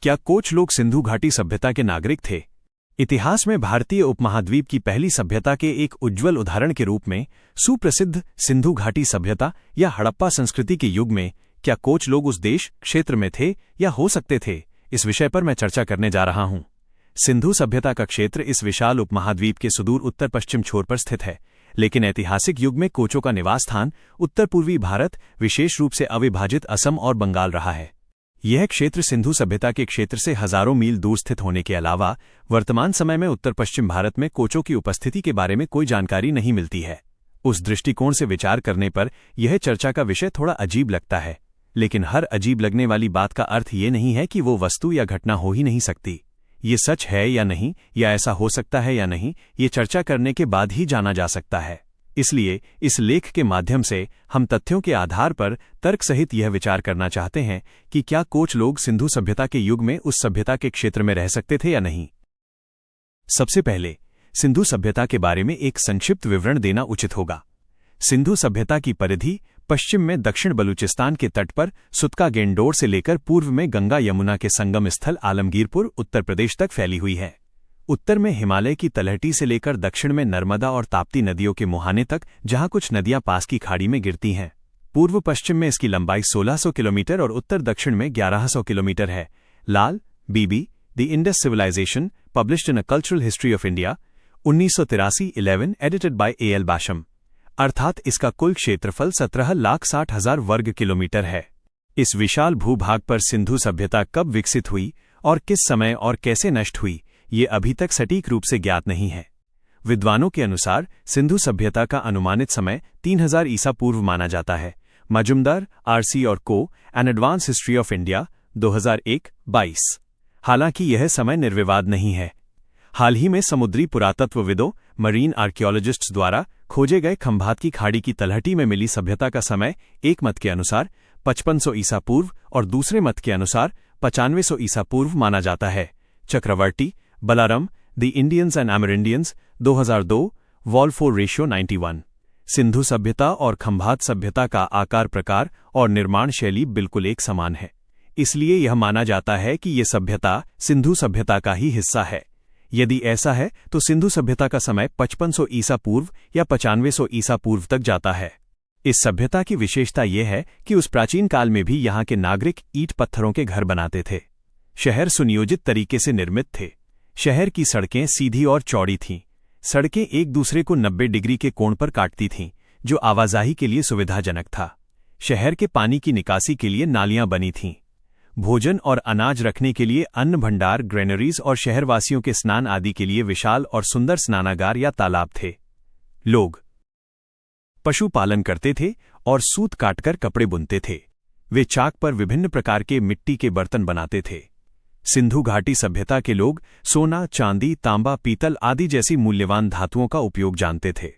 क्या कोच लोग सिंधु घाटी सभ्यता के नागरिक थे? इतिहास में भारतीय उपमहाद्वीप की पहली सभ्यता के एक उज्ज्वल उदाहरण के रूप में सुप्रसिद्ध सिंधु घाटी सभ्यता या हड़प्पा संस्कृति के युग में क्या कोच लोग उस देश क्षेत्र में थे या हो सकते थे, इस विषय पर मैं चर्चा करने जा रहा हूं। सिंधु सभ्यता का क्षेत्र इस विशाल उपमहाद्वीप के सुदूर उत्तर पश्चिम छोर पर स्थित है, लेकिन ऐतिहासिक युग में कोचों का निवास स्थान उत्तर पूर्वी भारत, विशेष रूप से अविभाजित असम और बंगाल रहा है। यह क्षेत्र सिंधु सभ्यता के क्षेत्र से हजारों मील दूर स्थित होने के अलावा वर्तमान समय में उत्तर पश्चिम भारत में कोचों की उपस्थिति के बारे में कोई जानकारी नहीं मिलती है। उस दृष्टिकोण से विचार करने पर यह चर्चा का विषय थोड़ा अजीब लगता है, लेकिन हर अजीब लगने वाली बात का अर्थ ये नहीं है कि वो वस्तु या घटना हो ही नहीं सकती। ये सच है या नहीं, या ऐसा हो सकता है या नहीं, ये चर्चा करने के बाद ही जाना जा सकता है। इसलिए इस लेख के माध्यम से हम तथ्यों के आधार पर तर्क सहित यह विचार करना चाहते हैं कि क्या कोच लोग सिंधु सभ्यता के युग में उस सभ्यता के क्षेत्र में रह सकते थे या नहीं। सबसे पहले सिंधु सभ्यता के बारे में एक संक्षिप्त विवरण देना उचित होगा। सिंधु सभ्यता की परिधि पश्चिम में दक्षिण बलूचिस्तान के तट पर सुतका गेंडोर से लेकर पूर्व में गंगा यमुना के संगम स्थल आलमगीरपुर उत्तर प्रदेश तक फैली हुई है। उत्तर में हिमालय की तलहटी से लेकर दक्षिण में नर्मदा और ताप्ती नदियों के मुहाने तक, जहां कुछ नदियां पास की खाड़ी में गिरती हैं। पूर्व पश्चिम में इसकी लंबाई 1600 किलोमीटर और उत्तर दक्षिण में 1100 किलोमीटर है। Lal B B the Indus civilisation, published in a cultural history of India, 1983-11, edited by A.L. Basham. अर्थात इसका कुल क्षेत्रफल 17,60,000 वर्ग किलोमीटर है। इस विशाल भूभाग पर सिंधु सभ्यता कब विकसित हुई और किस समय और कैसे नष्ट हुई, ये अभी तक सटीक रूप से ज्ञात नहीं है। विद्वानों के अनुसार सिंधु सभ्यता का अनुमानित समय 3000 ईसा पूर्व माना जाता है। मजुमदार, R.C. और को, an advance history of India, 2001-22। हालांकि यह समय निर्विवाद नहीं है। हाल ही में समुद्री पुरातत्वविदों, मरीन आर्कियोलॉजिस्ट्स द्वारा खोजे गए खंभात की खाड़ी की तलहटी में मिली सभ्यता का समय एक मत के अनुसार 5500 ईसा पूर्व और दूसरे मत के अनुसार 9500 ईसा पूर्व माना जाता है। Chakravarti, Balaram, the Indians and Amerindians, 2002, vol 4:91। Sindhu सभ्यता और खंभात सभ्यता का आकार प्रकार और निर्माण शैली बिल्कुल एक समान है, इसलिए यह माना जाता है कि ये सभ्यता सिंधु सभ्यता का ही हिस्सा है। यदि ऐसा है तो सिंधु सभ्यता का समय 5500 ईसा पूर्व या 9500 ईसा पूर्व तक जाता है। इस सभ्यता की विशेषता यह है कि उस प्राचीन काल में भी यहाँ के नागरिक ईंट पत्थरों के घर बनाते थे। शहर सुनियोजित तरीके से निर्मित थे। शहर की सड़कें सीधी और चौड़ी थीं। सड़कें एक दूसरे को 90 डिग्री के कोण पर काटती थीं, जो आवाजाही के लिए सुविधाजनक था। शहर के पानी की निकासी के लिए नालियां बनी थीं। भोजन और अनाज रखने के लिए अन्न भंडार, ग्रेनरीज और शहरवासियों के स्नान आदि के लिए विशाल और सुंदर स्नानागार या तालाब थे। लोग पशुपालन करते थे और सूत काटकर कपड़े बुनते थे। वे चाक पर विभिन्न प्रकार के मिट्टी के बर्तन बनाते थे। सिंधु घाटी सभ्यता के लोग सोना, चांदी, तांबा, पीतल आदि जैसी मूल्यवान धातुओं का उपयोग जानते थे।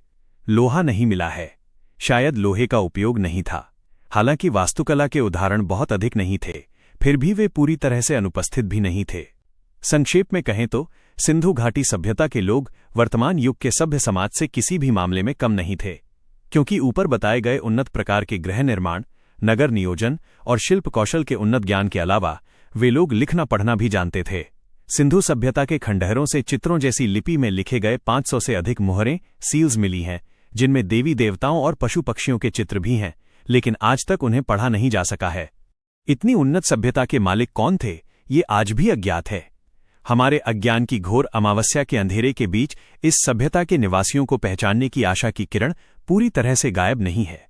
लोहा नहीं मिला है। शायद लोहे का उपयोग नहीं था। हालांकि वास्तुकला के उदाहरण बहुत अधिक नहीं थे, फिर भी वे पूरी तरह से अनुपस्थित भी नहीं थे। संक्षेप में कहें तो सिंधु घाटी सभ्यता के लोग वर्तमान युग के सभ्य समाज से किसी भी मामले में कम नहीं थे, क्योंकि ऊपर बताए गए उन्नत प्रकार के गृह निर्माण, नगर नियोजन और शिल्प कौशल के उन्नत ज्ञान के अलावा वे लोग लिखना पढ़ना भी जानते थे। सिंधु सभ्यता के खंडहरों से चित्रों जैसी लिपि में लिखे गए 500 से अधिक मुहरें, सील्स मिली हैं, जिनमें देवी देवताओं और पशु पक्षियों के चित्र भी हैं, लेकिन आज तक उन्हें पढ़ा नहीं जा सका है। इतनी उन्नत सभ्यता के मालिक कौन थे, ये आज भी अज्ञात है। हमारे अज्ञान की घोर अमावस्या के अंधेरे के बीच इस सभ्यता के निवासियों को पहचानने की आशा की किरण पूरी तरह से गायब नहीं है।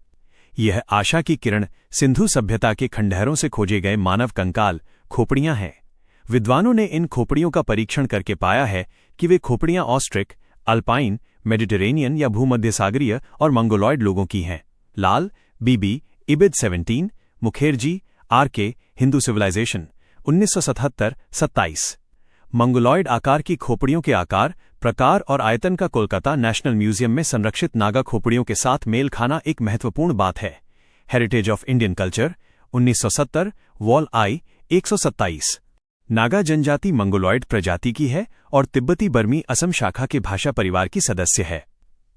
यह आशा की किरण सिंधु सभ्यता के खंडहरों से खोजे गए मानव कंकाल, खोपड़ियां हैं। विद्वानों ने इन खोपड़ियों का परीक्षण करके पाया है कि वे खोपड़ियां ऑस्ट्रिक, अल्पाइन, मेडिटेरेनियन या भूमध्यसागरीय और मंगोलॉयड लोगों की हैं। Lal B B, ibid 17, Mukherjee, R.K., Hindu civilisation, 1977-27। Mongoloid आकार की खोपड़ियों के आकार, प्रकार और आयतन का कोलकाता नेशनल म्यूजियम में संरक्षित नागा खोपड़ियों के साथ मेल खाना एक महत्वपूर्ण बात है। Heritage of Indian culture, 1970, wall I, 127। Naga जनजाति मंगोलॉयड प्रजाति की है और तिब्बती बर्मी असम शाखा के भाषा परिवार की सदस्य है।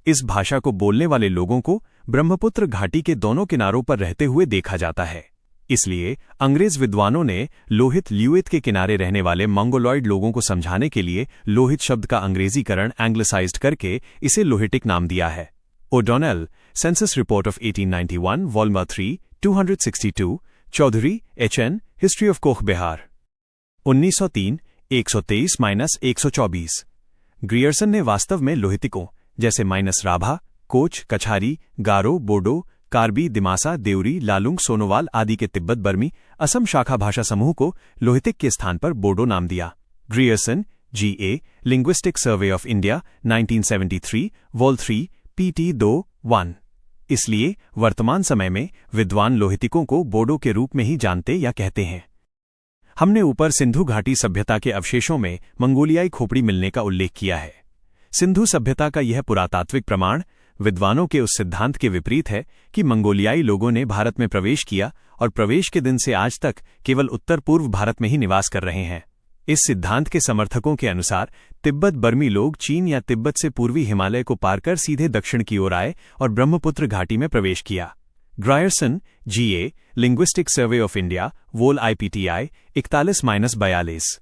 इस भाषा को बोलने वाले लोगों को ब्रह्मपुत्र घाटी के दोनों किनारों पर रहते हुए देखा जाता है। इसलिए अंग्रेज विद्वानों ने लोहित ल्यूइथ के किनारे रहने वाले मंगोलॉइड लोगों को समझाने के लिए लोहित शब्द का अंग्रेजीकरण एंग्लिसाइज्ड करके इसे लोहिटिक नाम दिया है। O'Donnell, census report of 1891, volume 3, 262, Chaudhary, एच.एन., history of Koch Bihar, 1903, 123-124। Grierson ने वास्तव में लोहितिकों जैसे -राभा, कोच, कछारी, गारो, बोडो, कार्बी, दिमासा, देउरी, लालुंग, सोनोवाल आदि के तिब्बत बर्मी असम शाखा भाषा समूह को लोहितिक के स्थान पर बोडो नाम दिया। Grierson, G.A., linguistic survey of India, 1973, wall 3, pt 2-1। इसलिए वर्तमान समय में विद्वान लोहितिकों को बोडो के रूप में ही जानते या कहते हैं। हमने ऊपर सिंधु घाटी सभ्यता के अवशेषों में मंगोलियाई खोपड़ी मिलने का उल्लेख किया है। सिंधु सभ्यता का यह पुरातात्विक प्रमाण विद्वानों के उस सिद्धांत के विपरीत है कि मंगोलियाई लोगों ने भारत में प्रवेश किया और प्रवेश के दिन से आज तक केवल उत्तर पूर्व भारत में ही निवास कर रहे हैं। इस सिद्धांत के समर्थकों के अनुसार तिब्बत बर्मी लोग चीन या तिब्बत से पूर्वी हिमालय को पार कर सीधे दक्षिण की ओर आए और ब्रह्मपुत्र घाटी में प्रवेश किया। Grierson, G.A., linguistic survey of India, vol IPTI, 41-42।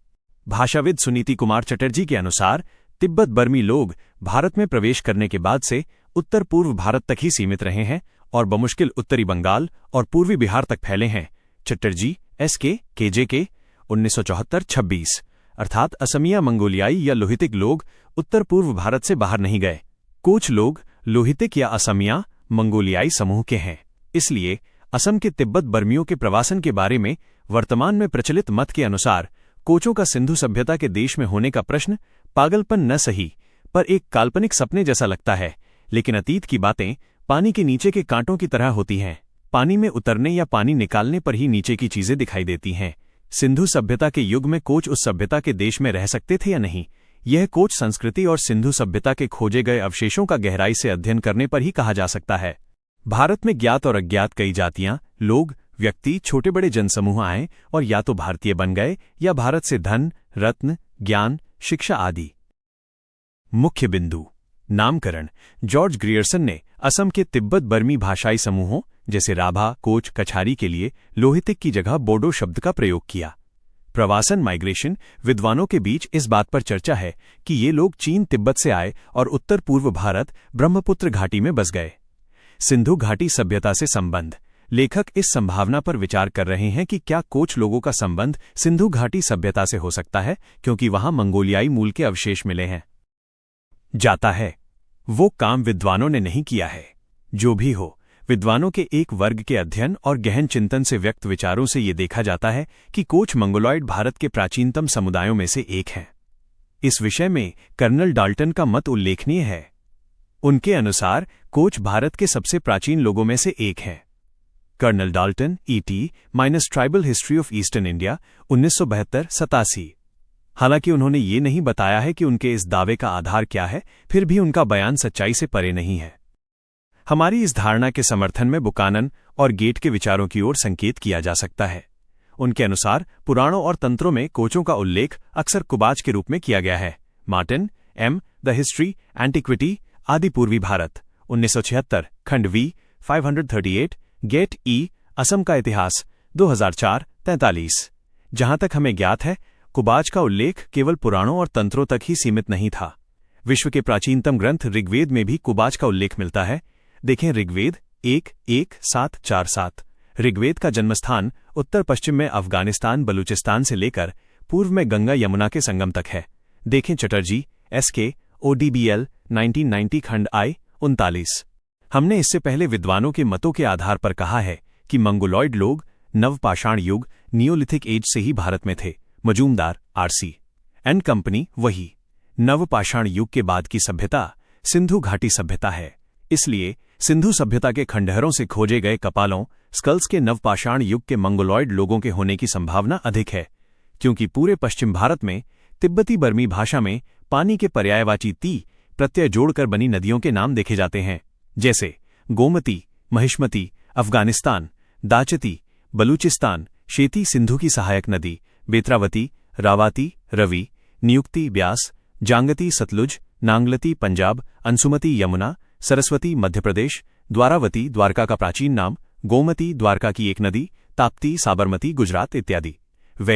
भाषाविद सुनीति कुमार चटर्जी के अनुसार तिब्बत बर्मी लोग भारत में प्रवेश करने के बाद से उत्तर पूर्व भारत तक ही सीमित रहे हैं और बमुश्किल उत्तरी बंगाल और पूर्वी बिहार तक फैले हैं। Chatterjee, S.K., KJK, 1974-26। अर्थात असमिया मंगोलियाई या लोहितिक लोग उत्तर पूर्व भारत से बाहर नहीं गए। कुछ लोग लोहितिक या असमिया मंगोलियाई समूह के हैं। इसलिए असम के तिब्बत बर्मियों के प्रवासन के बारे में वर्तमान में प्रचलित मत के अनुसार कोचों का सिंधु सभ्यता के देश में होने का प्रश्न पागलपन न सही पर एक काल्पनिक सपने जैसा लगता है। लेकिन अतीत की बातें पानी के नीचे के कांटों की तरह होती हैं। पानी में उतरने या पानी निकालने पर ही नीचे की चीजें दिखाई देती हैं। सिंधु सभ्यता के युग में कोच उस सभ्यता के देश में रह सकते थे या नहीं, यह कोच संस्कृति और सिंधु सभ्यता के खोजे गए अवशेषों का गहराई से अध्ययन करने पर ही कहा जा सकता है। भारत में ज्ञात और अज्ञात कई जातियां, लोग, व्यक्ति, छोटे बड़े जनसमूह आए और या तो भारतीय बन गए या भारत से धन, रत्न, ज्ञान, शिक्षा आदि। मुख्य बिंदु नामकरण। जॉर्ज ग्रियर्सन ने असम के तिब्बत बर्मी भाषाई समूहों जैसे राभा, कोच, कछारी के लिए लोहितिक की जगह बोडो शब्द का प्रयोग किया। प्रवासन माइग्रेशन। विद्वानों के बीच इस बात पर चर्चा है कि ये लोग चीन तिब्बत से आए और उत्तर पूर्व भारत ब्रह्मपुत्र घाटी में बस गए। सिंधु घाटी सभ्यता से संबंध। लेखक इस संभावना पर विचार कर रहे हैं कि क्या कोच लोगों का संबंध सिंधु घाटी सभ्यता से हो सकता है, क्योंकि वहां मंगोलियाई मूल के अवशेष मिले हैं। जाता है वो काम विद्वानों ने नहीं किया है। जो भी हो, विद्वानों के एक वर्ग के अध्ययन और गहन चिंतन से व्यक्त विचारों से ये देखा जाता है कि कोच मंगोलॉइड भारत के प्राचीनतम समुदायों में से एक हैं। इस विषय में कर्नल डाल्टन का मत उल्लेखनीय है। उनके अनुसार कोच भारत के सबसे प्राचीन लोगों में से एक हैं। Colonel Dalton, E.T. Tribal history of eastern India, 1972-87। हालांकि उन्होंने ये नहीं बताया है कि उनके इस दावे का आधार क्या है, फिर भी उनका बयान सच्चाई से परे नहीं है। हमारी इस धारणा के समर्थन में बुकानन और गेट के विचारों की ओर संकेत किया जा सकता है। उनके अनुसार पुराणों और तंत्रों में कोचों का उल्लेख अक्सर कुबाच के रूप में किया गया है। Martin, M. The history, antiquity, आदि पूर्वी भारत, 1976, खंड V, 538, गेट E. असम का इतिहास, 2004, 43। जहां तक हमें ज्ञात है, कुबाच का उल्लेख केवल पुराणों और तंत्रों तक ही सीमित नहीं था। विश्व के प्राचीनतम ग्रंथ ऋग्वेद में भी कुबाच का उल्लेख मिलता है। देखें ऋग्वेद 1:1-7-4-7। ऋग्वेद का जन्मस्थान उत्तर पश्चिम में अफगानिस्तान बलूचिस्तान से लेकर पूर्व में गंगा यमुना के संगम तक है। देखें चटर्जी, S.K., ODBL, 1990, खंड I, 39। हमने इससे पहले विद्वानों के मतों के आधार पर कहा है कि मंगोलॉइड लोग नवपाषाण युग नियोलिथिक एज से ही भारत में थे। मजूमदार, R.C. And company. वही नवपाषाण युग के बाद की सभ्यता सिंधु घाटी सभ्यता है। इसलिए सिंधु सभ्यता के खंडहरों से खोजे गए कपालों, स्कल्स के नवपाषाण युग के मंगोलॉइड लोगों के होने की संभावना अधिक है, क्योंकि पूरे पश्चिम भारत में तिब्बती बर्मी भाषा में पानी के पर्यायवाची ती प्रत्यय जोड़कर बनी नदियों के नाम देखे जाते हैं, जैसे गोमती, महिष्मती, अफगानिस्तान, दाचती, बलूचिस्तान, शेती सिंधु की सहायक नदी, बेत्रावती, रावाती, रवि, नियुक्ति, ब्यास, जांगती, सतलुज, नांगलती, पंजाब, अंशुमती, यमुना, सरस्वती, मध्य प्रदेश, द्वारावती, द्वारका का प्राचीन नाम, गोमती, द्वारका की एक नदी, ताप्ती, साबरमती, गुजरात इत्यादि।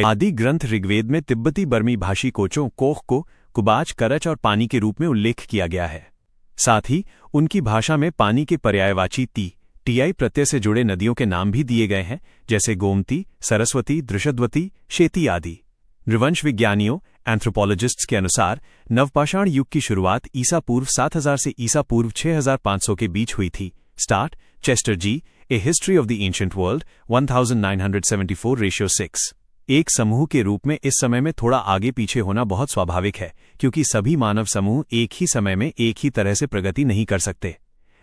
आदि ग्रंथ ऋग्वेद में तिब्बती बर्मी भाषी कोचों कोख को कुबाच, करच और पानी के रूप में उल्लेख किया गया है। साथ ही उनकी भाषा में पानी के पर्यायवाची टी प्रत्यय से जुड़े नदियों के नाम भी दिए गए हैं, जैसे गोमती, सरस्वती, दृशद्वती, शेती आदि। नृवंश विज्ञानियों एंथ्रोपोलॉजिस्ट्स के अनुसार नवपाषाण युग की शुरुआत ईसा पूर्व 7000 से ईसा पूर्व 6500 के बीच हुई थी। Starr Chester G, a history of the ancient world 1974:6। एक समूह के रूप में इस समय में थोड़ा आगे पीछे होना बहुत स्वाभाविक है, क्योंकि सभी मानव समूह एक ही समय में एक ही तरह से प्रगति नहीं कर सकते।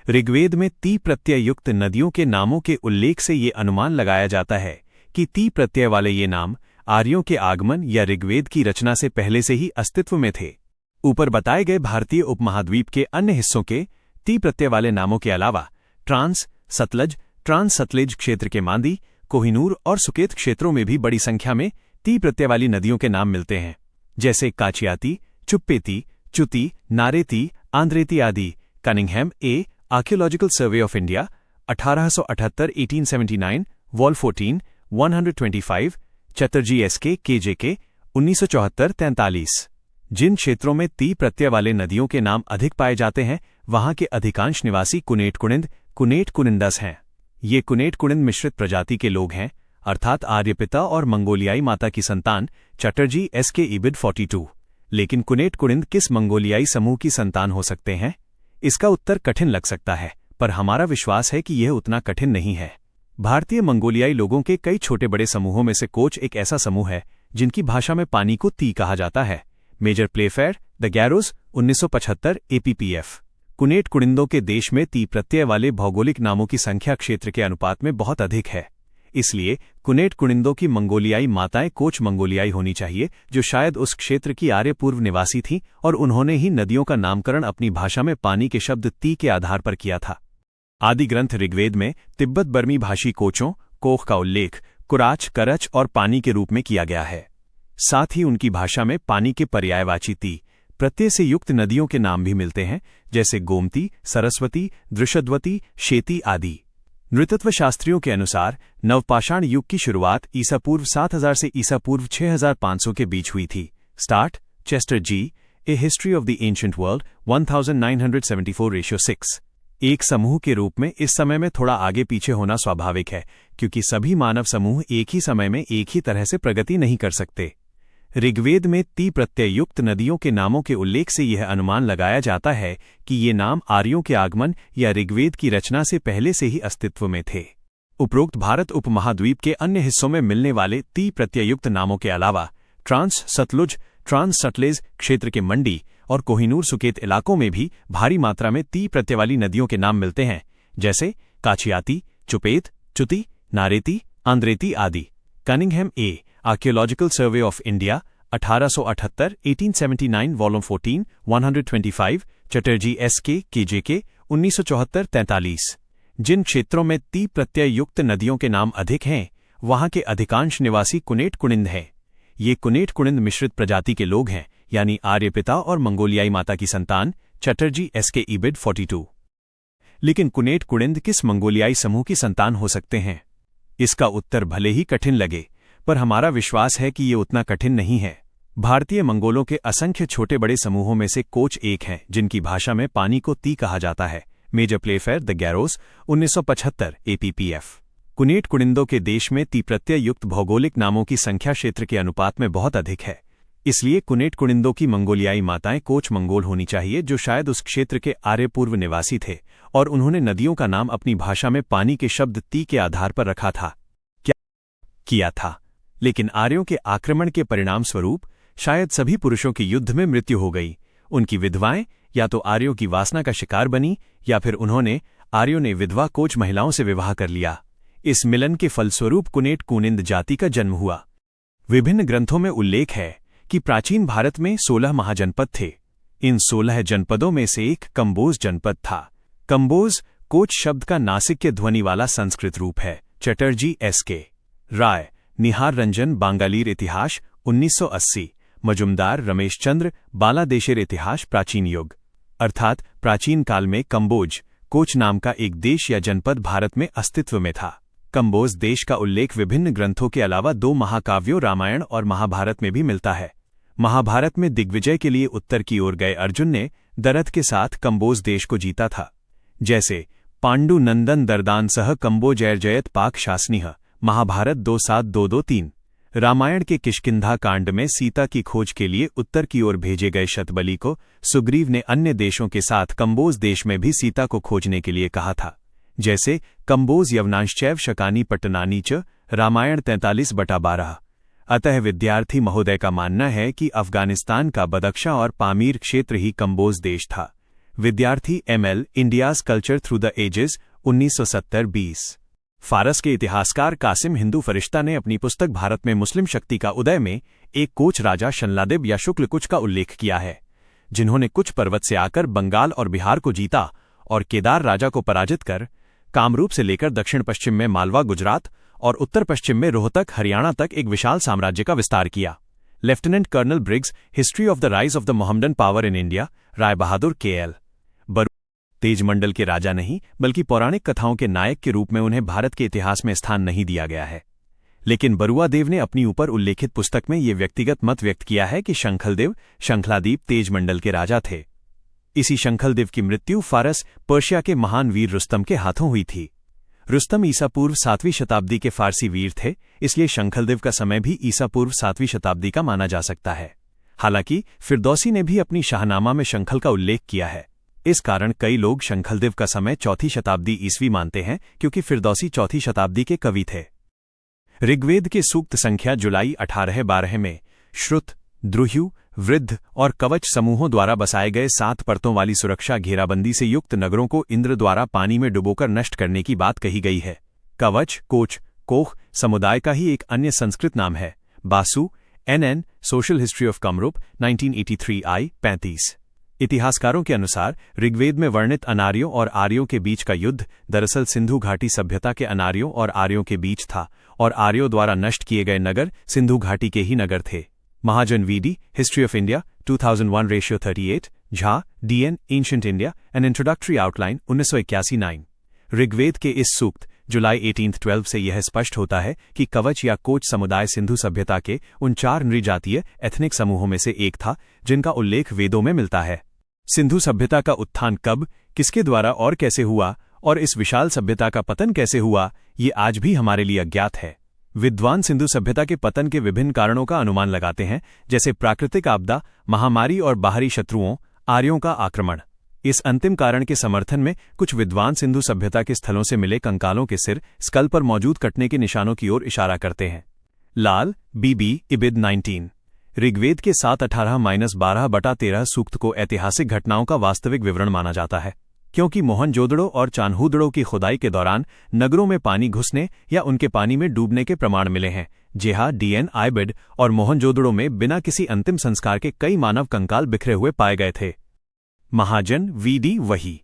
ऋग्वेद में ती प्रत्यय युक्त नदियों के नामों के उल्लेख से ये अनुमान लगाया जाता है कि ती प्रत्यय वाले ये नाम आर्यों के आगमन या ऋग्वेद की रचना से पहले से ही अस्तित्व में थे। ऊपर बताए गए भारतीय उपमहाद्वीप के अन्य हिस्सों के ती प्रत्यय वाले नामों के अलावा ट्रांस सतलेज क्षेत्र के मांदी, कोहिनूर और सुकेत क्षेत्रों में भी बड़ी संख्या में ती प्रत्यय वाली नदियों के नाम मिलते हैं, जैसे चुप्पेती, चुती, नारेती, आंद्रेती आदि। Cunningham A archaeological survey of India 1878 vol 14 125, Chatterji S K K J K 1974-43। जिन क्षेत्रों में ती प्रत्यय वाले नदियों के नाम अधिक पाए जाते हैं, वहां के अधिकांश निवासी कुनेट कुनिंदस हैं। ये कुनेट कुनिंद मिश्रित प्रजाति के लोग हैं, अर्थात आर्यपिता और मंगोलियाई माता की संतान। चटर्जी एसके इबिड 42। लेकिन कुनेट कुनिंद किस मंगोलियाई समूह की संतान हो सकते हैं? इसका उत्तर कठिन लग सकता है, पर हमारा विश्वास है कि यह उतना कठिन नहीं है। भारतीय मंगोलियाई लोगों के कई छोटे बड़े समूहों में से कोच एक ऐसा समूह है जिनकी भाषा में पानी को ती कहा जाता है। Major Playfair the Garos 1975 APPF। Kunet कुनिंदों के देश में ती प्रत्यय वाले भौगोलिक नामों की संख्या क्षेत्र के अनुपात में बहुत अधिक है। इसलिए कुनेट कुनिंदों की मंगोलियाई माताएं कोच मंगोलियाई होनी चाहिए, जो शायद उस क्षेत्र की आर्य पूर्व निवासी थीं, और उन्होंने ही नदियों का नामकरण अपनी भाषा में पानी के शब्द ती के आधार पर किया था। आदि ग्रंथ ऋग्वेद में तिब्बत बर्मी भाषी कोचों कोख का उल्लेख कुराच, करच और पानी के रूप में किया गया है। साथ ही उनकी भाषा में पानी के पर्यायवाची ती प्रत्यय से युक्त नदियों के नाम भी मिलते हैं, जैसे गोमती, सरस्वती, दृशद्वती, शेती आदि। नृतत्व शास्त्रियों के अनुसार नवपाषाण युग की शुरुआत ईसा पूर्व 7000 से ईसा पूर्व 6500 के बीच हुई थी। Starr Chester G, a history of the ancient world 1974:6। एक समूह के रूप में इस समय में थोड़ा आगे पीछे होना स्वाभाविक है, क्योंकि सभी मानव समूह एक ही समय में एक ही तरह से प्रगति नहीं कर सकते। ऋग्वेद में ती प्रत्यय युक्त नदियों के नामों के उल्लेख से यह अनुमान लगाया जाता है कि ये नाम आर्यों के आगमन या ऋग्वेद की रचना से पहले से ही अस्तित्व में थे। उपरोक्त भारत उपमहाद्वीप के अन्य हिस्सों में मिलने वाले ती प्रत्यय युक्त नामों के अलावा ट्रांस सतलेज क्षेत्र के मंडी और कोहिनूर सुकेत इलाकों में भी भारी मात्रा में ती प्रत्यय वाली नदियों के नाम मिलते हैं, जैसे काछियाती, चुपेत, चुती, नारेती, आंद्रेती आदि। Cunningham A archaeological survey of India 1878 volume 14 125, Chatterji S K K J K 1974-43। जिन क्षेत्रों में ती प्रत्यय युक्त नदियों के नाम अधिक हैं, वहां के अधिकांश निवासी कुनेट कुनिंद हैं। ये कुनेट कुनिंद मिश्रित प्रजाति के लोग हैं, यानी आर्यपिता और मंगोलियाई माता की संतान। चटर्जी एसके इबिड 42। लेकिन कुनेट कुनिंद किस मंगोलियाई समूह की संतान हो सकते हैं? इसका उत्तर भले ही कठिन लगे, पर हमारा विश्वास है कि ये उतना कठिन नहीं है। भारतीय मंगोलों के असंख्य छोटे बड़े समूहों में से कोच एक हैं, जिनकी भाषा में पानी को ती कहा जाता है। Major Playfair the Garos 1975 APPF। Kunet कुनिंदों के देश में ती प्रत्यय युक्त भौगोलिक नामों की संख्या क्षेत्र के अनुपात में बहुत अधिक है। इसलिए कुनेट कुनिंदों की मंगोलियाई माताएं कोच मंगोल होनी चाहिए, जो शायद उस क्षेत्र के आर्य पूर्व निवासी थे, और उन्होंने नदियों का नाम अपनी भाषा में पानी के शब्द ती के आधार पर रखा था। क्या किया था? लेकिन आर्यों के आक्रमण के परिणाम स्वरूप शायद सभी पुरुषों की युद्ध में मृत्यु हो गई। उनकी विधवाएं या तो आर्यों की वासना का शिकार बनी, या फिर आर्यों ने विधवा कोच महिलाओं से विवाह कर लिया। इस मिलन के फलस्वरूप कुनेट कुनिंद जाति का जन्म हुआ। विभिन्न ग्रंथों में उल्लेख है कि प्राचीन भारत में 16 महाजनपद थे। इन 16 जनपदों में से एक कंबोज जनपद था। कंबोज कोच शब्द का नासिक्य ध्वनि वाला संस्कृत रूप है। चटर्जी एसके राय, निहार रंजन, बांगालीर इतिहास 1980, मजुमदार रमेश चंद्र, बालादेशेर इतिहास प्राचीन युग। अर्थात प्राचीन काल में कंबोज कोच नाम का एक देश या जनपद भारत में अस्तित्व में था। कंबोज देश का उल्लेख विभिन्न ग्रंथों के अलावा 2 महाकाव्यों रामायण और महाभारत में भी मिलता है। महाभारत में दिग्विजय के लिए उत्तर की ओर गए अर्जुन ने दरथ के साथ कंबोज देश को जीता था। जैसे पांडु नंदन दरदान सह कंबोजैर्जयत पाक शासनीह, महाभारत 2:7-2-2-3। रामायण के किष्किंधा कांड में सीता की खोज के लिए उत्तर की ओर भेजे गए शतबली को सुग्रीव ने अन्य देशों के साथ कंबोज देश में भी सीता को खोजने के लिए कहा था। जैसे कंबोज यवनांश्चैव शकानी पट्टनानी च, रामायण 43/12। अतः विद्यार्थी महोदय का मानना है कि अफगानिस्तान का बदख्शां और पामीर क्षेत्र ही कंबोज देश था। Vidyarthi ML India's culture through the ages 1970-20। फारस के इतिहासकार कासिम हिंदू फरिश्ता ने अपनी पुस्तक भारत में मुस्लिम शक्ति का उदय में एक कोच राजा शनलादेब या शुक्लकुच का उल्लेख किया है, जिन्होंने कुछ पर्वत से आकर बंगाल और बिहार को जीता और केदार राजा को पराजित कर कामरूप से लेकर दक्षिण पश्चिम में मालवा गुजरात और उत्तर पश्चिम में रोहतक हरियाणा तक एक विशाल साम्राज्य का विस्तार किया। Lieutenant colonel Briggs, history of the rise of the Mohammedan power in India, Rai Bahadur KL। Tejmandal के राजा नहीं बल्कि पौराणिक कथाओं के नायक के रूप में उन्हें भारत के इतिहास में स्थान नहीं दिया गया है। लेकिन बरुआदेव ने अपनी ऊपर उल्लेखित पुस्तक में ये व्यक्तिगत मत व्यक्त किया है कि शंखलादीप तेजमंडल के राजा थे। इसी शंखलदेव की मृत्यु फारस पर्शिया के महान वीर रुस्तम के हाथों हुई थी। रुस्तम ईसा पूर्व 7वीं शताब्दी के फारसी वीर थे, इसलिए शंखलदेव का समय भी ईसा पूर्व 7वीं शताब्दी का माना जा सकता है। हालांकि फिरदौसी ने भी अपनी शाहनामा में शंखल का उल्लेख किया है। इस कारण कई लोग शंखलदेव का समय 4वीं शताब्दी ईस्वी मानते हैं, क्योंकि फिरदौसी 4वीं शताब्दी के कवि थे। ऋग्वेद के सूक्त संख्या जुलाई 18-12 में श्रुत, द्रुह्यु, वृद्ध और कवच समूहों द्वारा बसाए गए 7 परतों वाली सुरक्षा घेराबंदी से युक्त नगरों को इंद्र द्वारा पानी में डुबोकर नष्ट करने की बात कही गई है। कवच, कोच, कोख समुदाय का ही एक अन्य संस्कृत नाम है। Basu, NN, social history of Kamrup 1983 I 35। इतिहासकारों के अनुसार ऋग्वेद में वर्णित अनार्यों और आर्यों के बीच का युद्ध दरअसल सिंधु घाटी सभ्यता के अनार्यों और आर्यों के बीच था, और आर्यों द्वारा नष्ट किए गए नगर सिंधु घाटी के ही नगर थे। Mahajan VD, history of India 2001:38, Jha DN, ancient India, an introductory outline 1981 9। Rigveda के इस सूक्त जुलाई 1812 से यह स्पष्ट होता है कि कवच या कोच समुदाय सिंधु सभ्यता के उन 4 नृजातीय एथनिक समूहों में से एक था जिनका उल्लेख वेदों में मिलता है। सिंधु सभ्यता का उत्थान कब, किसके द्वारा और कैसे हुआ, और इस विशाल सभ्यता का पतन कैसे हुआ, ये आज भी हमारे लिए अज्ञात है। विद्वान सिंधु सभ्यता के पतन के विभिन्न कारणों का अनुमान लगाते हैं, जैसे प्राकृतिक आपदा, महामारी और बाहरी शत्रुओं, आर्यों का आक्रमण। इस अंतिम कारण के समर्थन में कुछ विद्वान सिंधु सभ्यता के स्थलों से मिले कंकालों के सिर स्कल पर मौजूद कटने के निशानों की ओर इशारा करते हैं। लाल, BB, इबिद 19। ऋग्वेद के 7:18-12/13 सूक्त को ऐतिहासिक घटनाओं का वास्तविक विवरण माना जाता है, क्योंकि मोहनजोदड़ो और चान्हूदड़ो की खुदाई के दौरान नगरों में पानी घुसने या उनके पानी में डूबने के प्रमाण मिले हैं। जेहा DN, आइबिड और मोहनजोदड़ो में बिना किसी अंतिम संस्कार के कई मानव कंकाल बिखरे हुए पाए गए थे। महाजन VD वही।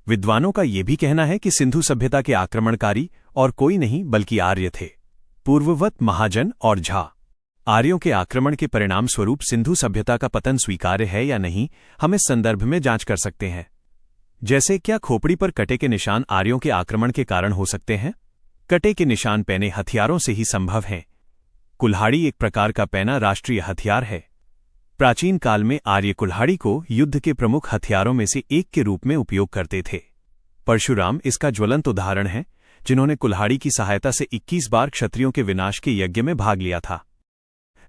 विद्वानों का यह भी कहना है कि सिंधु सभ्यता के आक्रमणकारी और कोई नहीं बल्कि आर्य थे। पूर्ववत महाजन और झा। आर्यों के आक्रमण के परिणाम स्वरूप सिंधु सभ्यता का पतन स्वीकार्य है या नहीं, हम इस संदर्भ में जांच कर सकते हैं। जैसे, क्या खोपड़ी पर कटे के निशान आर्यों के आक्रमण के कारण हो सकते हैं? कटे के निशान पैने हथियारों से ही संभव हैं। कुल्हाड़ी एक प्रकार का पैना राष्ट्रीय हथियार है। प्राचीन काल में आर्य कुल्हाड़ी को युद्ध के प्रमुख हथियारों में से एक के रूप में उपयोग करते थे। परशुराम इसका ज्वलंत उदाहरण है, जिन्होंने कुल्हाड़ी की सहायता से 21 बार क्षत्रियों के विनाश के यज्ञ में भाग लिया था।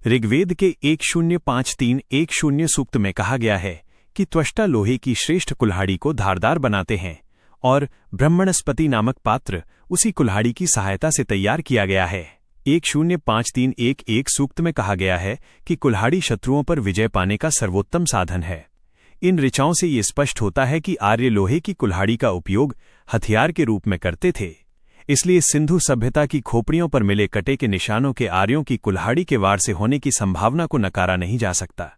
ऋग्वेद के 1053-10 सूक्त में कहा गया है कि त्वष्टा लोहे की श्रेष्ठ कुल्हाड़ी को धारदार बनाते हैं, और ब्रह्मणस्पति नामक पात्र उसी कुल्हाड़ी की सहायता से तैयार किया गया है। 1053-11 सूक्त में कहा गया है कि कुल्हाड़ी शत्रुओं पर विजय पाने का सर्वोत्तम साधन है। इन ऋचाओं से ये स्पष्ट होता है कि आर्य लोहे की कुल्हाड़ी का उपयोग हथियार के रूप में करते थे। इसलिए सिंधु सभ्यता की खोपड़ियों पर मिले कटे के निशानों के आर्यों की कुल्हाड़ी के वार से होने की संभावना को नकारा नहीं जा सकता।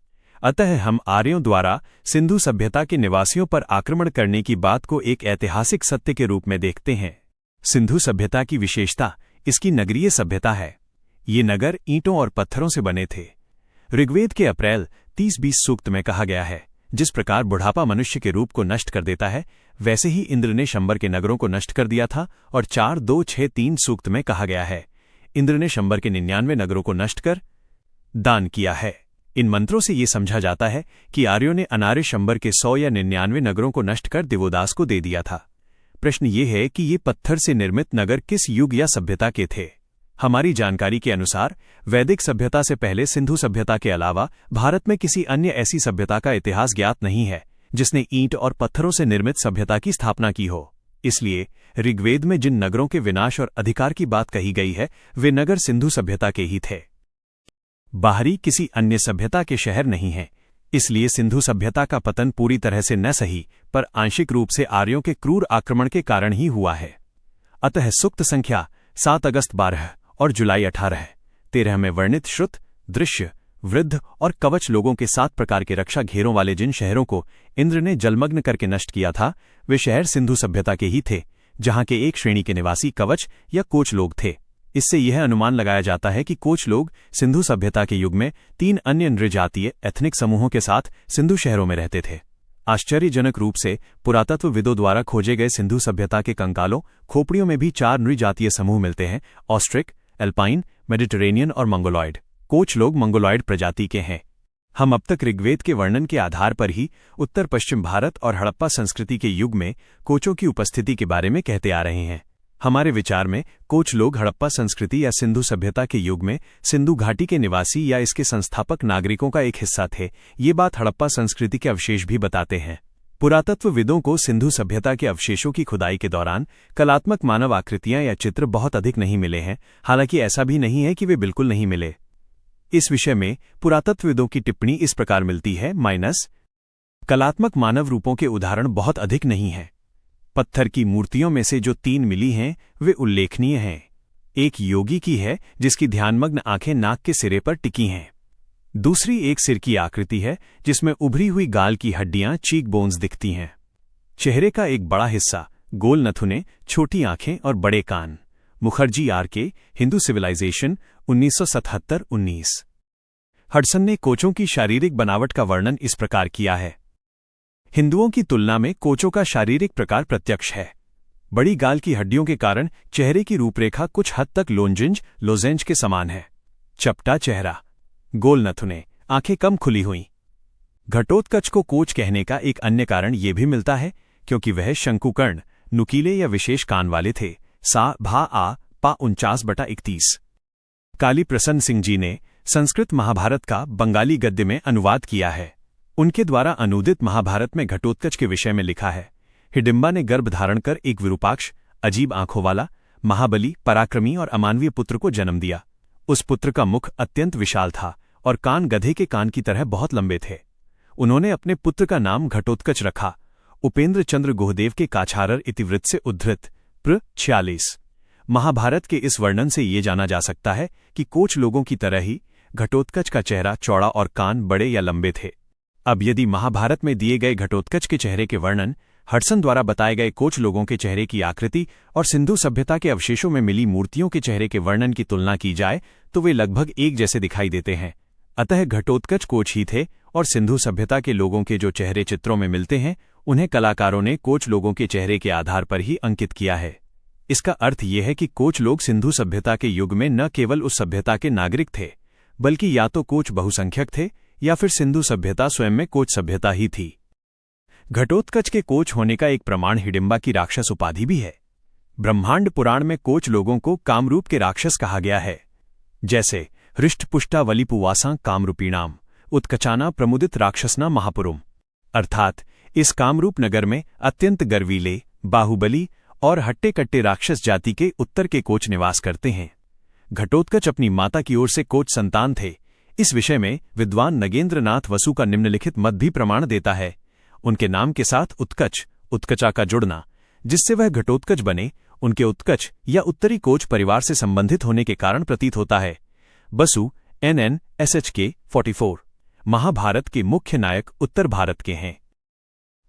अतः हम आर्यों द्वारा सिंधु सभ्यता के निवासियों पर आक्रमण करने की बात को एक ऐतिहासिक सत्य के रूप में देखते हैं। सिंधु सभ्यता की विशेषता इसकी नगरीय सभ्यता है। ये नगर ईंटों और पत्थरों से बने थे। ऋग्वेद के अप्रैल 30-20 सूक्त में कहा गया है, जिस प्रकार बुढ़ापा मनुष्य के रूप को नष्ट कर देता है, वैसे ही इंद्र ने शंबर के नगरों को नष्ट कर दिया था और 4-2-6-3 सूक्त में कहा गया है, इंद्र ने शंबर के 99 नगरों को नष्ट कर दान किया है। इन मंत्रों से ये समझा जाता है कि आर्यों ने अनार्य शंबर के 100 या 99 नगरों को नष्ट कर दिवोदास को दे दिया था। प्रश्न ये है कि ये पत्थर से निर्मित नगर किस युग या सभ्यता के थे? हमारी जानकारी के अनुसार वैदिक सभ्यता से पहले सिंधु सभ्यता के अलावा भारत में किसी अन्य ऐसी सभ्यता का इतिहास ज्ञात नहीं है जिसने ईंट और पत्थरों से निर्मित सभ्यता की स्थापना की हो। इसलिए ऋग्वेद में जिन नगरों के विनाश और अधिकार की बात कही गई है, वे नगर सिंधु सभ्यता के ही थे, बाहरी किसी अन्य सभ्यता के शहर नहीं हैं। इसलिए सिंधु सभ्यता का पतन पूरी तरह से न सही पर आंशिक रूप से आर्यों के क्रूर आक्रमण के कारण ही हुआ है। अतः सूक्त संख्या 7 अगस्त 12 और जुलाई 18-13 में वर्णित श्रुत, दृश्य, वृद्ध और कवच लोगों के 7 प्रकार के रक्षा घेरों वाले जिन शहरों को इंद्र ने जलमग्न करके नष्ट किया था, वे शहर सिंधु सभ्यता के ही थे, जहां के एक श्रेणी के निवासी कवच या कोच लोग थे। इससे यह अनुमान लगाया जाता है कि कोच लोग सिंधु सभ्यता के युग में 3 अन्य नृजातीय एथनिक समूहों के साथ सिंधु शहरों में रहते थे। आश्चर्यजनक रूप से पुरातत्वविदों द्वारा खोजे गए सिंधु सभ्यता के कंकालों, खोपड़ियों में भी 4 नृजातीय समूह मिलते हैं: ऑस्ट्रिक, एल्पाइन, मेडिटेरेनियन और मंगोलॉयड। कोच लोग मंगोलॉयड प्रजाति के हैं। हम अब तक ऋग्वेद के वर्णन के आधार पर ही उत्तर पश्चिम भारत और हड़प्पा संस्कृति के युग में कोचों की उपस्थिति के बारे में कहते आ रहे हैं। हमारे विचार में कोच लोग हड़प्पा संस्कृति या सिंधु सभ्यता के युग में सिंधु घाटी के निवासी या इसके संस्थापक नागरिकों का एक हिस्सा थे। ये बात हड़प्पा संस्कृति के अवशेष भी बताते हैं। पुरातत्वविदों को सिंधु सभ्यता के अवशेषों की खुदाई के दौरान कलात्मक मानव आकृतियां या चित्र बहुत अधिक नहीं मिले हैं। हालांकि ऐसा भी नहीं है कि वे बिल्कुल नहीं मिले। इस विषय में पुरातत्वविदों की टिप्पणी इस प्रकार मिलती है: कलात्मक मानव रूपों के उदाहरण बहुत अधिक नहीं हैं। पत्थर की मूर्तियों में से जो 3 मिली हैं, वे उल्लेखनीय हैं। एक योगी की है जिसकी ध्यानमग्न आंखें नाक के सिरे पर टिकी हैं। दूसरी एक सिर की आकृति है जिसमें उभरी हुई गाल की हड्डियां, चीक बोन्स दिखती हैं। चेहरे का एक बड़ा हिस्सा, गोल नथुने, छोटी आंखें और बड़े कान। Mukherji R.K. Hindu civilisation 1977-19। Hudson ने कोचों की शारीरिक बनावट का वर्णन इस प्रकार किया है: हिंदुओं की तुलना में कोचों का शारीरिक प्रकार प्रत्यक्ष है। बड़ी गाल की हड्डियों के कारण चेहरे की रूपरेखा कुछ हद तक लोजेंज के समान है। चपटा चेहरा, गोल नथुने, आंखें कम खुली हुई। घटोत्कच को कोच कहने का एक अन्य कारण यह भी मिलता है क्योंकि वह शंकुकर्ण, नुकीले या विशेष कान वाले थे। सा भा आ पा 49/31। काली प्रसन्न सिंह जी ने संस्कृत महाभारत का बंगाली गद्य में अनुवाद किया है। उनके द्वारा अनुदित महाभारत में घटोत्कच के विषय में लिखा है: हिडिंबा ने गर्भ धारण कर एक विरूपाक्ष, अजीब आंखों वाला, महाबली, पराक्रमी और अमानवीय पुत्र को जन्म दिया। उस पुत्र का मुख अत्यंत विशाल था और कान गधे के कान की तरह बहुत लंबे थे। उन्होंने अपने पुत्र का नाम घटोत्कच रखा। उपेंद्र चंद्र गुहदेव के काछारर इतिवृत्त से उद्धृत प्र 46। महाभारत के इस वर्णन से ये जाना जा सकता है कि कोच लोगों की तरह ही घटोत्कच का चेहरा चौड़ा और कान बड़े या लंबे थे। अब यदि महाभारत में दिए गए घटोत्कच के चेहरे के वर्णन, हडसन द्वारा बताए गए कोच लोगों के चेहरे की आकृति और सिंधु सभ्यता के अवशेषों में मिली मूर्तियों के चेहरे के वर्णन की तुलना की जाए तो वे लगभग एक जैसे दिखाई देते हैं। अतः घटोत्कच कोच ही थे और सिंधु सभ्यता के लोगों के जो चेहरे चित्रों में मिलते हैं, उन्हें कलाकारों ने कोच लोगों के चेहरे के आधार पर ही अंकित किया है। इसका अर्थ यह है कि कोच लोग सिंधु सभ्यता के युग में न केवल उस सभ्यता के नागरिक थे, बल्कि या तो कोच बहुसंख्यक थे या फिर सिंधु सभ्यता स्वयं में कोच सभ्यता ही थी। घटोत्कच के कोच होने का एक प्रमाण हिडिंबा की राक्षस उपाधि भी है। ब्रह्मांड पुराण में कोच लोगों को कामरूप के राक्षस कहा गया है। जैसे हृष्टपुष्टा वलिपुवासा कामरूपीणाम उत्कचाना प्रमुदित राक्षसना महापुरुम, अर्थात इस कामरूप नगर में अत्यंत गर्वीले, बाहुबली और हट्टे कट्टे राक्षस जाति के उत्तर के कोच निवास करते हैं। घटोत्कच अपनी माता की ओर से कोच संतान थे। इस विषय में विद्वान नगेंद्रनाथ वसु का निम्नलिखित मत भी प्रमाण देता है। उनके नाम के साथ उत्कच, उत्कचा का जुड़ना, जिससे वह घटोत्कच बने, उनके उत्कच या उत्तरी कोच परिवार से संबंधित होने के कारण प्रतीत होता है। बसु NN SHK 44 महाभारत के मुख्य नायक उत्तर भारत के हैं।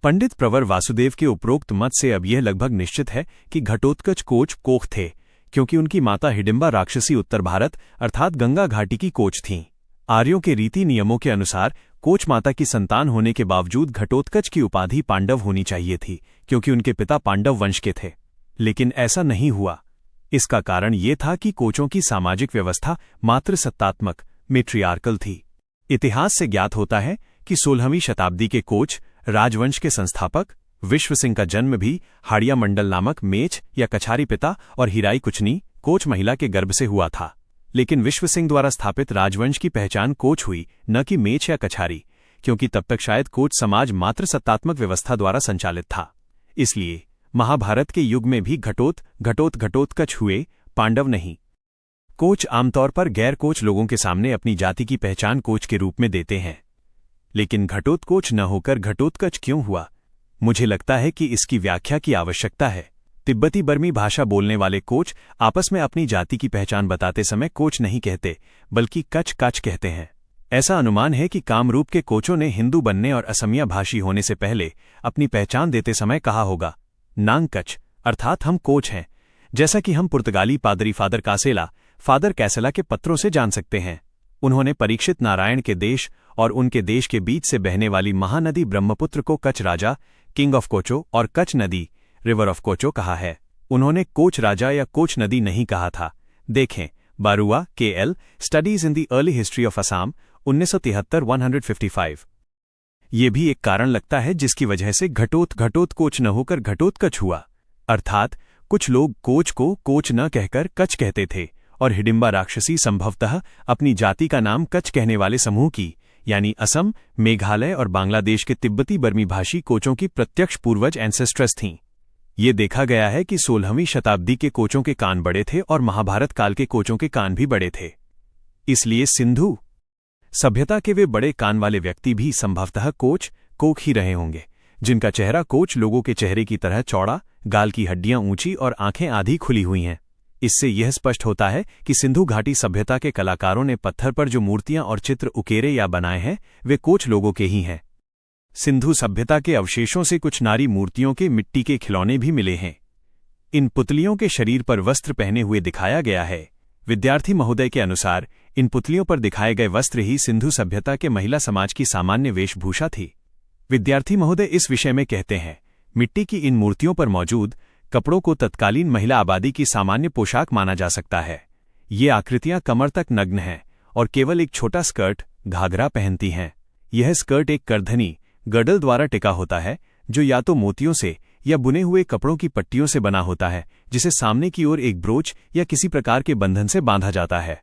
पंडित प्रवर वासुदेव के उपरोक्त मत से अब यह लगभग निश्चित है कि घटोत्कच कोच कोख थे, क्योंकि उनकी माता हिडिंबा राक्षसी उत्तर भारत अर्थात गंगा घाटी की कोच थीं। आर्यों के रीति नियमों के अनुसार कोच माता की संतान होने के बावजूद घटोत्कच की उपाधि पांडव होनी चाहिए थी, क्योंकि उनके पिता पांडव वंश के थे। लेकिन ऐसा नहीं हुआ। इसका कारण ये था कि कोचों की सामाजिक व्यवस्था मात्र सत्तात्मक मेट्रियार्कल थी। इतिहास से ज्ञात होता है कि 16वीं शताब्दी के कोच राजवंश के संस्थापक विश्व सिंह का जन्म भी हाड़िया मंडल नामक मेच या कछारी पिता और हीराई कुचनी कोच महिला के गर्भ से हुआ था। लेकिन विश्व सिंह द्वारा स्थापित राजवंश की पहचान कोच हुई, न कि मेच या कछारी, क्योंकि तब तक शायद कोच समाज मात्र सत्तात्मक व्यवस्था द्वारा संचालित था। इसलिए महाभारत के युग में भी घटोत्कच हुए, पांडव नहीं। कोच आमतौर पर गैर कोच लोगों के सामने अपनी जाति की पहचान कोच के रूप में देते हैं। लेकिन घटोत्कोच न होकर घटोत्कच क्यों हुआ? मुझे लगता है कि इसकी व्याख्या की आवश्यकता है। तिब्बती बर्मी भाषा बोलने वाले कोच आपस में अपनी जाति की पहचान बताते समय कोच नहीं कहते, बल्कि कच कहते हैं। ऐसा अनुमान है कि कामरूप के कोचों ने हिंदू बनने और असमिया भाषी होने से पहले अपनी पहचान देते समय कहा होगा, नांग कच, अर्थात हम कोच हैं, जैसा कि हम पुर्तगाली पादरी फादर कैसेला के पत्रों से जान सकते हैं। उन्होंने परीक्षित नारायण के देश और उनके देश के बीच से बहने वाली महानदी ब्रह्मपुत्र को कच राजा, किंग ऑफ कोचो, और कच नदी, रिवर ऑफ कोचो, कहा है। उन्होंने कोच राजा या कोच नदी नहीं कहा था। देखें Barua KL, studies in the early history of Assam, 1973 155। ये भी एक कारण लगता है जिसकी वजह से घटोत्कोच न होकर घटोत्कच हुआ। अर्थात कुछ लोग कोच को कोच न कहकर कच कहते थे, और हिडिंबा राक्षसी संभवतः अपनी जाति का नाम कच कहने वाले समूह की, यानी असम, मेघालय और बांग्लादेश के तिब्बती बर्मी भाषी कोचों की प्रत्यक्ष पूर्वज एंसेस्ट्रेस थीं। ये देखा गया है कि 16वीं शताब्दी के कोचों के कान बड़े थे और महाभारत काल के कोचों के कान भी बड़े थे। इसलिए सिंधु सभ्यता के वे बड़े कान वाले व्यक्ति भी संभवतः कोक ही रहे होंगे, जिनका चेहरा कोच लोगों के चेहरे की तरह चौड़ा, गाल की हड्डियां ऊंची और आंखें आधी खुली हुई हैं। इससे यह स्पष्ट होता है कि सिंधु घाटी सभ्यता के कलाकारों ने पत्थर पर जो मूर्तियां और चित्र उकेरे या बनाए हैं वे कोच लोगों के ही हैं। सिंधु सभ्यता के अवशेषों से कुछ नारी मूर्तियों के मिट्टी के खिलौने भी मिले हैं। इन पुतलियों के शरीर पर वस्त्र पहने हुए दिखाया गया है। विद्यार्थी महोदय के अनुसार इन पुतलियों पर दिखाए गए वस्त्र ही सिंधु सभ्यता के महिला समाज की सामान्य वेशभूषा थी। विद्यार्थी महोदय इस विषय में कहते हैं, मिट्टी की इन मूर्तियों पर मौजूद कपड़ों को तत्कालीन महिला आबादी की सामान्य पोशाक माना जा सकता है। ये आकृतियां कमर तक नग्न हैं और केवल एक छोटा स्कर्ट, घाघरा पहनती हैं। यह स्कर्ट एक करधनी, गर्डल द्वारा टिका होता है, जो या तो मोतियों से या बुने हुए कपड़ों की पट्टियों से बना होता है, जिसे सामने की ओर एक ब्रोच या किसी प्रकार के बंधन से बांधा जाता है।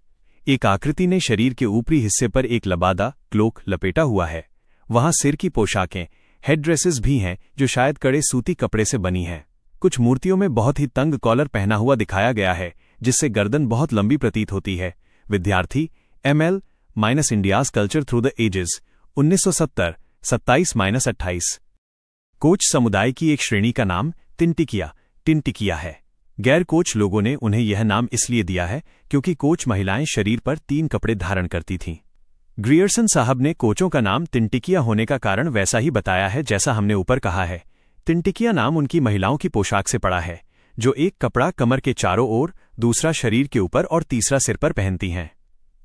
एक आकृति ने शरीर के ऊपरी हिस्से पर एक लबादा क्लोक लपेटा हुआ है। वहां सिर की पोशाकें, हेड ड्रेसेस भी हैं, जो शायद कड़े सूती कपड़े से बनी हैं। कुछ मूर्तियों में बहुत ही तंग कॉलर पहना हुआ दिखाया गया है, जिससे गर्दन बहुत लंबी प्रतीत होती है। Vidyarthi ML India's culture through the ages, 1970 27-28। Koch समुदाय की एक श्रेणी का नाम टिनटिकिया है। गैर कोच लोगों ने उन्हें यह नाम इसलिए दिया है क्योंकि कोच महिलाएं शरीर पर 3 कपड़े धारण करती थीं। ग्रियर्सन साहब ने कोचों का नाम टिनटिकिया होने का कारण वैसा ही बताया है जैसा हमने ऊपर कहा है। टिनटिकिया नाम उनकी महिलाओं की पोशाक से पड़ा है, जो एक कपड़ा कमर के चारों ओर, दूसरा शरीर के ऊपर और तीसरा सिर पर पहनती हैं।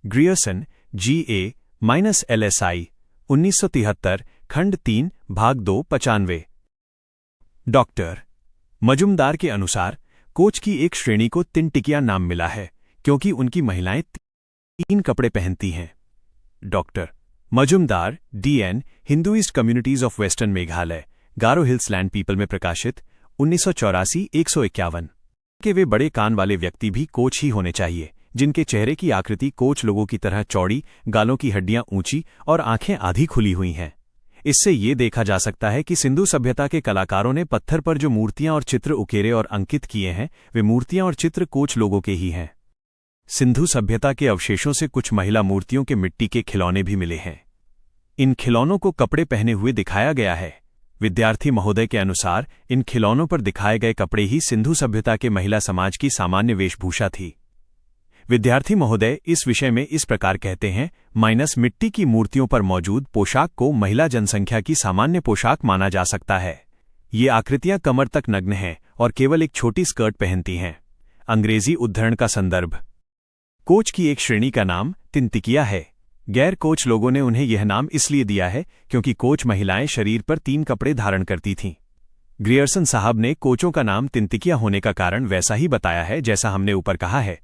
ग्रियर्सन GA-LSI 1973 खंड 3 भाग 2 95। डॉक्टर मजुमदार के अनुसार कोच की एक श्रेणी को टिनटिकिया नाम मिला है क्योंकि उनकी महिलाएं 3 कपड़े पहनती हैं। Doctor Majumdar DN Hinduist communities of western Meghalaya, Garo hills land people में प्रकाशित 1984-151 के वे बड़े कान वाले व्यक्ति भी कोच ही होने चाहिए, जिनके चेहरे की आकृति कोच लोगों की तरह चौड़ी, गालों की हड्डियां ऊंची और आंखें आधी खुली हुई हैं। इससे ये देखा जा सकता है कि सिंधु सभ्यता के कलाकारों ने पत्थर पर जो मूर्तियां और चित्र उकेरे और अंकित किए हैं वे मूर्तियां और चित्र कोच लोगों के ही हैं। सिंधु सभ्यता के अवशेषों से कुछ महिला मूर्तियों के मिट्टी के खिलौने भी मिले हैं। इन खिलौनों को कपड़े पहने हुए दिखाया गया है। विद्यार्थी महोदय के अनुसार इन खिलौनों पर दिखाए गए कपड़े ही सिंधु सभ्यता के महिला समाज की सामान्य वेशभूषा थी। विद्यार्थी महोदय इस विषय में इस प्रकार कहते हैं, मिट्टी की मूर्तियों पर मौजूद पोशाक को महिला जनसंख्या की सामान्य पोशाक माना जा सकता है। ये आकृतियां कमर तक नग्न हैं और केवल एक छोटी स्कर्ट पहनती हैं। अंग्रेजी उद्धरण का संदर्भ। कोच की एक श्रेणी का नाम टिनटिकिया है। गैर कोच लोगों ने उन्हें यह नाम इसलिए दिया है क्योंकि कोच महिलाएं शरीर पर 3 कपड़े धारण करती थीं। ग्रियर्सन साहब ने कोचों का नाम तिनतिकिया होने का कारण वैसा ही बताया है जैसा हमने ऊपर कहा है।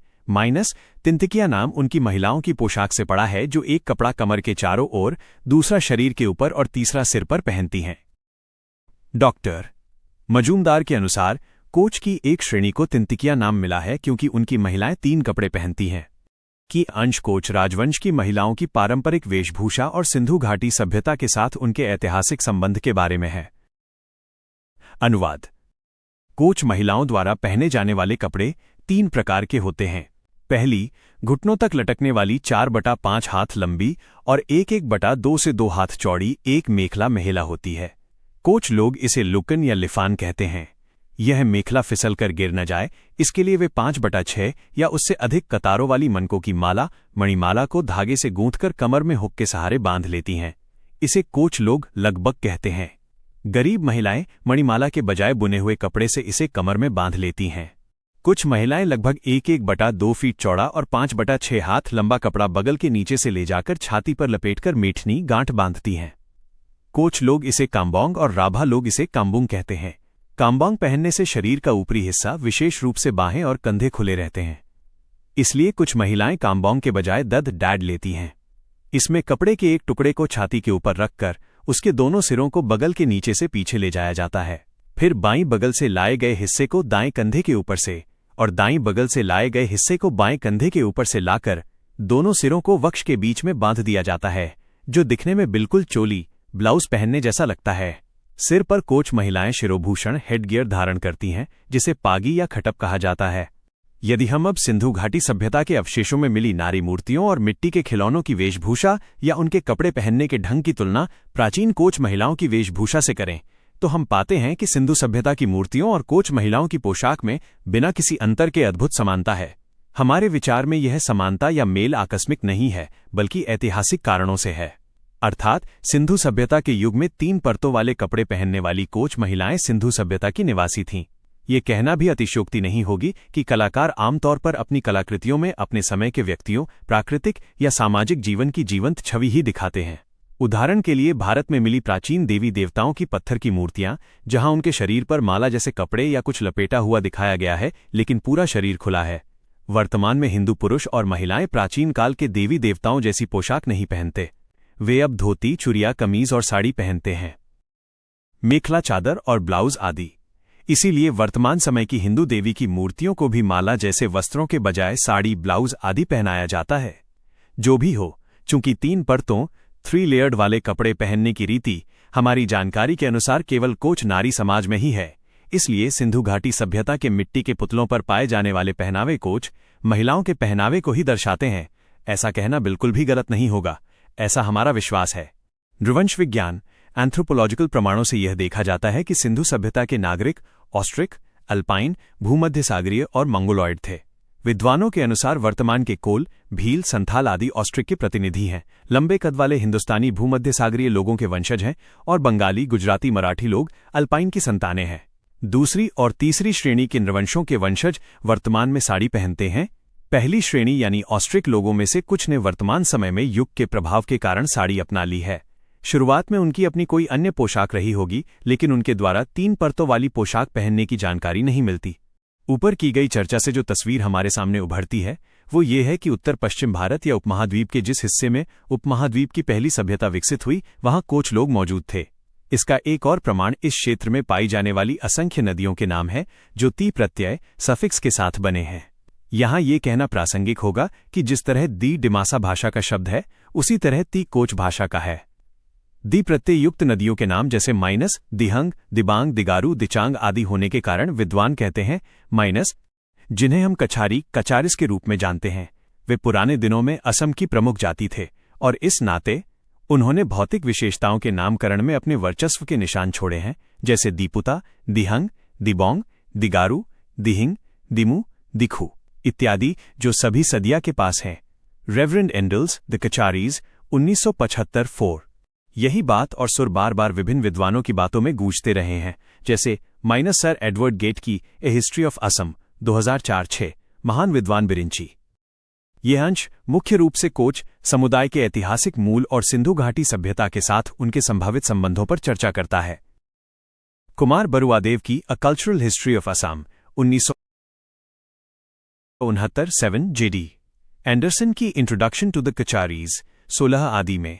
तिनतिकिया नाम उनकी महिलाओं की पोशाक से पड़ा है, जो एक कपड़ा कमर के चारों ओर, दूसरा शरीर के ऊपर और तीसरा सिर पर पहनती हैं। डॉक्टर मजूमदार के अनुसार कोच की एक श्रेणी को तिनतिकिया नाम मिला है क्योंकि उनकी महिलाएं 3 कपड़े पहनती हैं। कि अंश कोच राजवंश की महिलाओं की पारंपरिक वेशभूषा और सिंधु घाटी सभ्यता के साथ उनके ऐतिहासिक संबंध के बारे में है। अनुवाद। कोच महिलाओं द्वारा पहने जाने वाले कपड़े 3 प्रकार के होते हैं। पहली, घुटनों तक लटकने वाली 4/5 हाथ लंबी और 1/2 से 2 हाथ चौड़ी एक मेखला महिला होती है। कोच लोग इसे लुकन या लिफान कहते हैं। यह मेखला फिसल कर गिर न जाए, इसके लिए वे 5/6 या उससे अधिक कतारों वाली मनकों की माला, मणिमाला को धागे से गूंथकर कमर में हुक के सहारे बांध लेती हैं। इसे कोच लोग लगबग कहते हैं। गरीब महिलाएं मणिमाला के बजाय बुने हुए कपड़े से इसे कमर में बांध लेती हैं। कुछ महिलाएं लगभग 1/2 फीट चौड़ा और 5/6 हाथ लंबा कपड़ा बगल के नीचे से ले जाकर छाती पर लपेटकर मीठनी गांठ बांधती हैं। कोच लोग इसे काम्बोंग और राभा लोग इसे काम्बुंग कहते हैं। काम्बोंग पहनने से शरीर का ऊपरी हिस्सा, विशेष रूप से बाहें और कंधे खुले रहते हैं। इसलिए कुछ महिलाएं काम्बोंग के बजाय दद डैड लेती हैं। इसमें कपड़े के एक टुकड़े को छाती के ऊपर रखकर उसके दोनों सिरों को बगल के नीचे से पीछे ले जाया जाता है। फिर बाईं बगल से लाए गए हिस्से को दाएं कंधे के ऊपर से और दाईं बगल से लाए गए हिस्से को बाएं कंधे के ऊपर से लाकर दोनों सिरों को वक्ष के बीच में बांध दिया जाता है, जो दिखने में बिल्कुल चोली ब्लाउज पहनने जैसा लगता है। सिर पर कोच महिलाएं शिरोभूषण हेडगियर धारण करती हैं, जिसे पागी या खटप कहा जाता है। यदि हम अब सिंधु घाटी सभ्यता के अवशेषों में मिली नारी मूर्तियों और मिट्टी के खिलौनों की वेशभूषा या उनके कपड़े पहनने के ढंग की तुलना प्राचीन कोच महिलाओं की वेशभूषा से करें, तो हम पाते हैं कि सिंधु सभ्यता की मूर्तियों और कोच महिलाओं की पोशाक में बिना किसी अंतर के अद्भुत समानता है। हमारे विचार में यह समानता या मेल आकस्मिक नहीं है, बल्कि ऐतिहासिक कारणों से है। अर्थात सिंधु सभ्यता के युग में 3 परतों वाले कपड़े पहनने वाली कोच महिलाएं सिंधु सभ्यता की निवासी थीं। ये कहना भी अतिशयोक्ति नहीं होगी कि कलाकार आमतौर पर अपनी कलाकृतियों में अपने समय के व्यक्तियों, प्राकृतिक या सामाजिक जीवन की जीवंत छवि ही दिखाते हैं। उदाहरण के लिए भारत में मिली प्राचीन देवी देवताओं की पत्थर की मूर्तियां, जहां उनके शरीर पर माला जैसे कपड़े या कुछ लपेटा हुआ दिखाया गया है, लेकिन पूरा शरीर खुला है। वर्तमान में हिंदू पुरुष और महिलाएं प्राचीन काल के देवी देवताओं जैसी पोशाक नहीं पहनते। वे अब धोती, चुरिया, कमीज और साड़ी पहनते हैं, मेखला, चादर और ब्लाउज आदि। इसीलिए वर्तमान समय की हिंदू देवी की मूर्तियों को भी माला जैसे वस्त्रों के बजाय साड़ी, ब्लाउज आदि पहनाया जाता है। जो भी हो, चूंकि 3 परतों 3 लेयर्ड वाले कपड़े पहनने की रीति हमारी जानकारी के अनुसार केवल कोच नारी समाज में ही है, इसलिए सिंधु घाटी सभ्यता के मिट्टी के पुतलों पर पाए जाने वाले पहनावे कोच महिलाओं के पहनावे को ही दर्शाते हैं। ऐसा कहना बिल्कुल भी गलत नहीं होगा, ऐसा हमारा विश्वास है। नृवंश विज्ञान एंथ्रोपोलॉजिकल प्रमाणों से यह देखा जाता है कि सिंधु सभ्यता के नागरिक ऑस्ट्रिक, अल्पाइन, भूमध्य सागरीय और मंगोलॉयड थे। विद्वानों के अनुसार वर्तमान के कोल, भील, संथाल आदि ऑस्ट्रिक के प्रतिनिधि हैं। लंबे कद वाले हिंदुस्तानी भूमध्य सागरीय लोगों के वंशज हैं और बंगाली, गुजराती, मराठी लोग अल्पाइन की संतानें हैं। दूसरी और तीसरी श्रेणी के नृवंशों के वंशज वर्तमान में साड़ी पहनते हैं। पहली श्रेणी यानी ऑस्ट्रिक लोगों में से कुछ ने वर्तमान समय में युग के प्रभाव के कारण साड़ी अपना ली है। शुरुआत में उनकी अपनी कोई अन्य पोशाक रही होगी, लेकिन उनके द्वारा 3 परतों वाली पोशाक पहनने की जानकारी नहीं मिलती। ऊपर की गई चर्चा से जो तस्वीर हमारे सामने उभरती है वो ये है कि उत्तर पश्चिम भारत या उपमहाद्वीप के जिस हिस्से में उपमहाद्वीप की पहली सभ्यता विकसित हुई, वहां कोच लोग मौजूद थे। इसका एक और प्रमाण इस क्षेत्र में पाई जाने वाली असंख्य नदियों के नाम है, जो ती प्रत्यय सफिक्स के साथ बने हैं। यहां ये कहना प्रासंगिक होगा कि जिस तरह दी डिमासा भाषा का शब्द है, उसी तरह ती कोच भाषा का है। दी प्रत्यय युक्त नदियों के नाम जैसे माइनस, दिहंग, दिबांग, दिगारू, दिचांग आदि होने के कारण विद्वान कहते हैं माइनस, जिन्हें हम कछारी, कचारिस के रूप में जानते हैं। वे पुराने दिनों में असम की प्रमुख जाति थे और इस नाते उन्होंने भौतिक विशेषताओं के नामकरण में अपने वर्चस्व के निशान छोड़े हैं, जैसे दीपुता, दिहंग, दिबोंग, दिगारू, दिहिंग, दिमू, दिखू इत्यादि, जो सभी सदिया के पास हैं। Reverend Endles, the Kacharis, 1975। यही बात और सुर बार बार विभिन्न विद्वानों की बातों में गूंजते रहे हैं, जैसे माइनस सर एडवर्ड गेट की ए हिस्ट्री ऑफ असम 2004-6, महान विद्वान बिरिंची। यह अंश मुख्य रूप से कोच समुदाय के ऐतिहासिक मूल और सिंधु घाटी सभ्यता के साथ उनके संभावित संबंधों पर चर्चा करता है। कुमार बरुआदेव की अ cultural history of Assam 1969 7 JD Anderson की इंट्रोडक्शन टू द कचारीज 16 आदि में।